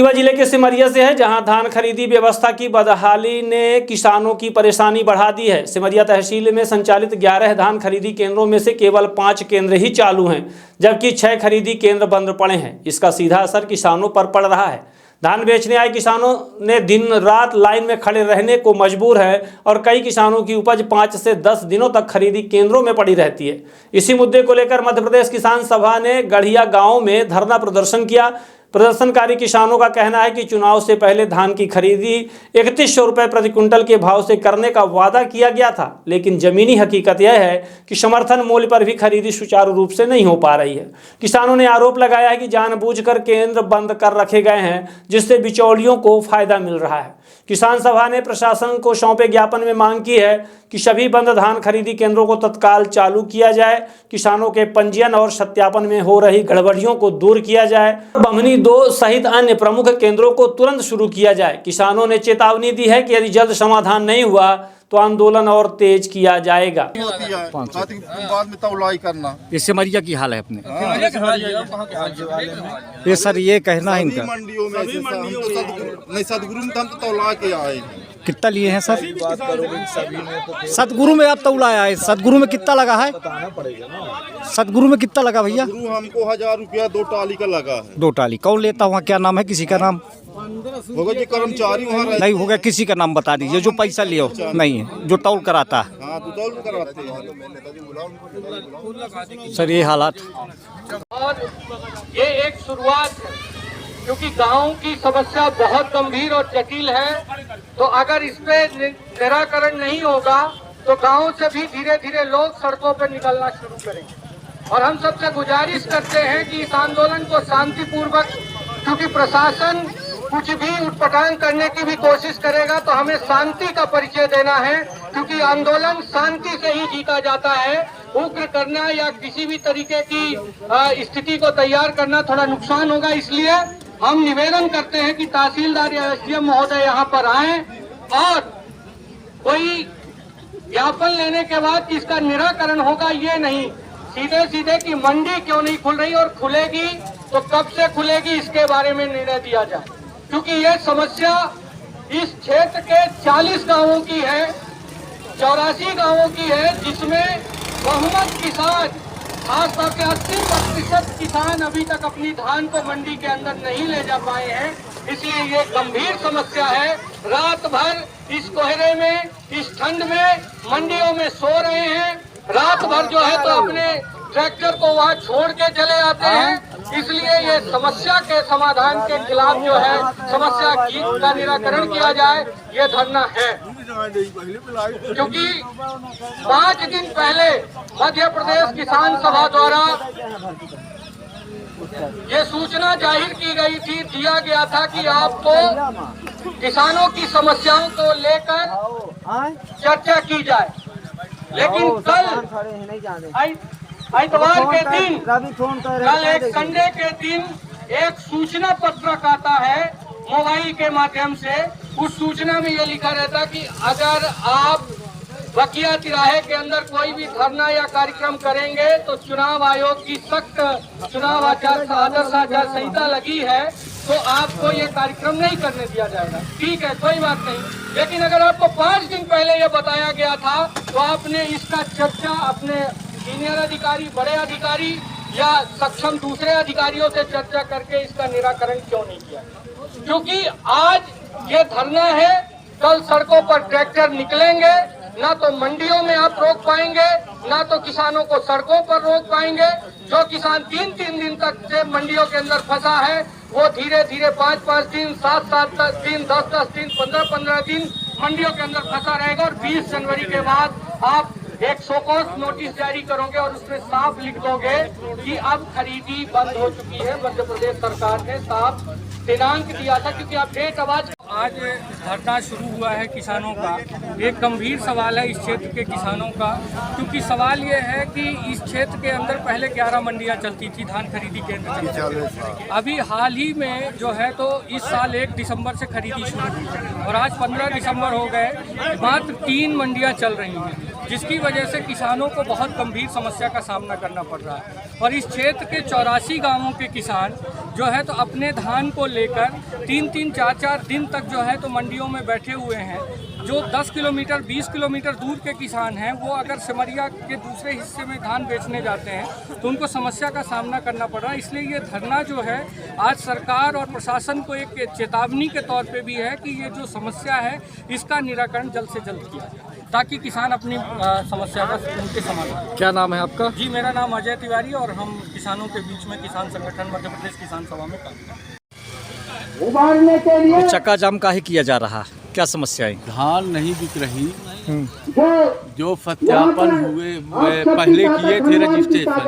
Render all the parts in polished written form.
रीवा जिले के सिमरिया से है, जहां धान खरीदी व्यवस्था की बदहाली ने किसानों की परेशानी बढ़ा दी है। सिमरिया तहसील में संचालित 11 धान खरीदी केंद्रों में से केवल 5 केंद्र ही चालू हैं, जबकि 6 खरीदी केंद्र बंद पड़े हैं। इसका सीधा असर किसानों पर पड़ रहा है। धान बेचने आए किसानों ने दिन रात लाइन में खड़े रहने को मजबूर है और कई किसानों की उपज 5 से 10 दिनों तक खरीदी केंद्रों में पड़ी रहती है। इसी मुद्दे को लेकर मध्य प्रदेश किसान सभा ने गढ़िया गांव में धरना प्रदर्शन किया। प्रदर्शनकारी किसानों का कहना है कि चुनाव से पहले धान की खरीदी 3100 रुपये प्रति क्विंटल के भाव से करने का वादा किया गया था, लेकिन जमीनी हकीकत यह है कि समर्थन मूल्य पर भी खरीदी सुचारू रूप से नहीं हो पा रही है। किसानों ने आरोप लगाया है कि जानबूझकर केंद्र बंद कर रखे गए हैं, जिससे बिचौलियों को फायदा मिल रहा है। किसान सभा ने प्रशासन को सौंपे ज्ञापन में मांग की है कि सभी बंद धान खरीदी केंद्रों को तत्काल चालू किया जाए, किसानों के पंजीयन और सत्यापन में हो रही गड़बड़ियों को दूर किया जाए, बमनी 2 सहित अन्य प्रमुख केंद्रों को तुरंत शुरू किया जाए। किसानों ने चेतावनी दी है कि यदि जल्द समाधान नहीं हुआ तो आंदोलन और तेज किया जाएगा। बाद में तौलाई करना, ये सिमरिया की हाल है अपने ये सर, ये कहना है इनका मंडियों में नहीं सदगुरु में हम तो तौला के आए। कितना लिए हैं सर? सतगुरु में आप तौलाया है, सतगुरु में कितना लगा है? सतगुरु में कितना लगा भैया? हमको 1000 रुपया 2 टाली का लगा है। 2 टाली कौन लेता हुआ? क्या नाम है? किसी का नाम होगा जो कर्मचारी वहाँ नहीं होगा, किसी का नाम बता दीजिए जो पैसा लियो नहीं है, जो तौल कराता है। हाँ, तो तौल कराते हैं सर ये हालात। और ये एक शुरुआत है, क्योंकि गांव की समस्या बहुत गंभीर और जटिल है। तो अगर इस पे निराकरण नहीं होगा तो गांव से भी धीरे धीरे लोग सड़कों पर निकलना शुरू करेंगे। और हम सबसे गुजारिश करते हैं कि इस आंदोलन को शांतिपूर्वक, क्योंकि प्रशासन कुछ भी उटपटांग करने की भी कोशिश करेगा तो हमें शांति का परिचय देना है, क्योंकि आंदोलन शांति से ही जीता जाता है। उग्र करना या किसी भी तरीके की स्थिति को तैयार करना थोड़ा नुकसान होगा। इसलिए हम निवेदन करते हैं कि तहसीलदार या एसडीएम महोदय यहाँ पर आए और कोई ज्ञापन लेने के बाद इसका निराकरण होगा, ये नहीं सीधे सीधे कि मंडी क्यों नहीं खुल रही और खुलेगी तो कब से खुलेगी, इसके बारे में निर्णय दिया जाए। क्योंकि ये समस्या इस क्षेत्र के 40 गांवों की है, 84 गांवों की है, जिसमें बहुमत किसान, खासतौर से 80% किसान अभी तक अपनी धान को मंडी के अंदर नहीं ले जा पाए हैं। इसलिए ये गंभीर समस्या है। रात भर इस कोहरे में, इस ठंड में मंडियों में सो रहे हैं। रात भर जो है तो अपने ट्रैक्टर को वहाँ छोड़ के चले आते हैं। इसलिए ये समस्या के समाधान के खिलाफ जो है, समस्या का निराकरण किया जाए, ये धरना है। क्योंकि 5 दिन पहले मध्य प्रदेश किसान सभा द्वारा ये सूचना जाहिर की गई थी, दिया गया था कि आपको किसानों की समस्याओं को लेकर चर्चा की जाए। लेकिन कल इतवार के दिन, कल एक संडे के दिन एक सूचना पत्रक आता है मोबाइल के माध्यम से। उस सूचना में ये लिखा रहता कि अगर आप बकिया तिराहे के अंदर कोई भी धरना या कार्यक्रम करेंगे तो चुनाव आयोग की सख्त चुनाव आदर्श आचार संहिता लगी है, तो आपको ये कार्यक्रम नहीं करने दिया जाएगा। ठीक है, कोई बात नहीं। लेकिन अगर आपको 5 दिन पहले ये बताया गया था तो आपने इसका चर्चा अपने सीनियर अधिकारी, बड़े अधिकारी या सक्षम दूसरे अधिकारियों से चर्चा करके इसका निराकरण क्यों नहीं किया? क्योंकि आज ये धरना है, कल सड़कों पर ट्रैक्टर निकलेंगे, ना तो मंडियों में आप रोक पाएंगे, ना तो किसानों को सड़कों पर रोक पाएंगे। जो किसान 3-3 दिन तक से मंडियों के अंदर फंसा है, वो धीरे धीरे 5-5 दिन, 7-7 दिन, 10-10 दिन, 15-15 दिन मंडियों के अंदर फंसा रहेगा। और 20 जनवरी के बाद आप एक शोकॉज नोटिस जारी करोगे और उसमें साफ लिख दोगे कि अब खरीदी बंद हो चुकी है। मध्य प्रदेश सरकार ने साफ दिनांक दिया था, क्योंकि आप डेट आज धरना शुरू हुआ है किसानों का। एक गंभीर सवाल है इस क्षेत्र के किसानों का, क्योंकि सवाल ये है कि इस क्षेत्र के अंदर पहले 11 मंडियां चलती थी, धान खरीदी केंद्र चलते। अभी हाल ही में जो है तो इस साल 1 दिसंबर से खरीदी शुरू हुई और आज 15 दिसंबर हो गए, मात्र 3 मंडियां चल रही हैं, जिसकी वजह से किसानों को बहुत गंभीर समस्या का सामना करना पड़ रहा है। और इस क्षेत्र के 84 गाँवों के किसान जो है तो अपने धान को लेकर 3-3, 4-4 दिन तक जो है तो मंडियों में बैठे हुए हैं। जो 10 किलोमीटर 20 किलोमीटर दूर के किसान हैं वो अगर सिमरिया के दूसरे हिस्से में धान बेचने जाते हैं तो उनको समस्या का सामना करना पड़ रहा है। इसलिए ये धरना जो है आज सरकार और प्रशासन को एक चेतावनी के तौर पे भी है कि ये जो समस्या है इसका निराकरण जल्द से जल्द किया जाए ताकि किसान अपनी समस्या का उनके समाधान। क्या नाम है आपका? जी, मेरा नाम अजय तिवारी और हम किसानों के बीच में किसान संगठन मध्य प्रदेश किसान सभा में काम करते हैं। चक्का जाम काहे किया जा रहा है, क्या समस्याएं? धान नहीं बिक रही। जो सत्यापन हुए पहले किए थे रजिस्ट्रेशन,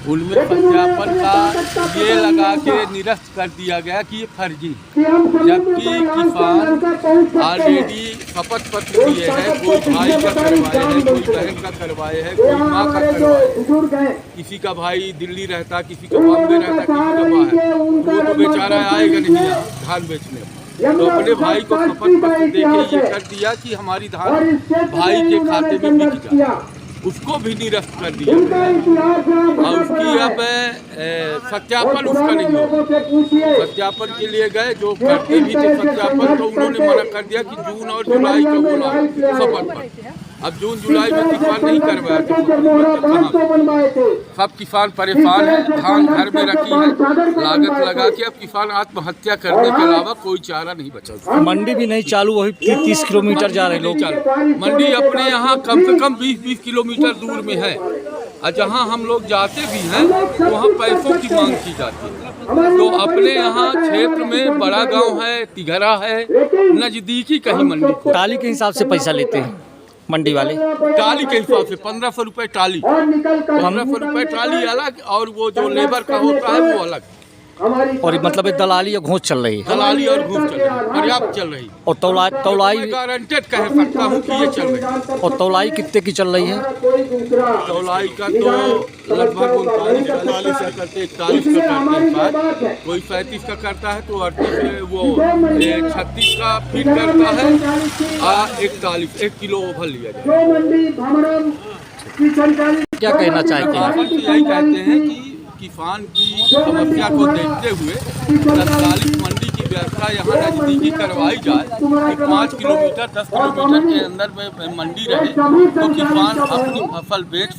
उनमें सत्यापन का ये लगा के निरस्त कर दिया गया कि ये फर्जी, जबकि किसान ऑलरेडी शपथ पत्र दिए हैं। कोई भाई का करवाए हैं, कोई बहन का करवाए हैं, कोई माँ का करवाए है। किसी का भाई दिल्ली रहता, किसी का बॉम्बे रहता, किसी का बाहर, वो तो बेचारा आएगा नहीं यहाँ धान बेचने। तो अपने भाई को शपथ पत्र देके ये कर दिया कि हमारी धान भाई के खाते में बिक जाए, उसको भी निरस्त कर दिया और उसकी अब सत्यापन उसका नहीं हो। सत्यापन के लिए गए, जो करते भी थे सत्यापन, तो उन्होंने मना कर दिया कि जून और जुलाई का बोला शपथ पर। अब जून जुलाई में किसान नहीं करवाया तो सब किसान परेशान है। धान घर में रखी है, लागत लगा के अब किसान आत्महत्या करने के अलावा कोई चारा नहीं बचा। मंडी भी नहीं चालू, वही 30 किलोमीटर जा रहे लोग। मंडी अपने यहाँ कम से कम 20-20 किलोमीटर दूर में है और जहाँ हम लोग जाते भी हैं वहाँ पैसों की मांग की जाती है। तो अपने यहाँ क्षेत्र में बड़ा गांव है, तिघरा है, नजदीकी कहीं मंडी। टाली के हिसाब से पैसा लेते हैं मंडी वाले? टाली के हिसाब से 1500 रुपये टाली, 1500 रुपये टाली अलग, और वो जो लेबर का होता है वो अलग। और मतलब दलाली और घूस चल रही है? दलाली और घूस चल रही है, पर्याप्त चल रही। और तौलाई गारंटेड कह सकता हूँ कि ये चल रही है। और तौलाई कितने की चल रही है? तौलाई का तो लगभग 39-40 का करते, 41 का करते हैं, कोई 35 का करता है तो 38 वो 36 का फीट करता है और 41 1 किलो ओवर लिया जाए। क्या कहना चाहते हैं? यही कहते हैं कि किसान की समस्या को देखते हुए तत्कालिक मंडी की व्यवस्था यहाँ नजदीकी करवाई जाए कि 5 किलोमीटर 10 किलोमीटर के अंदर में मंडी रहे तो किसान अपनी फसल बेच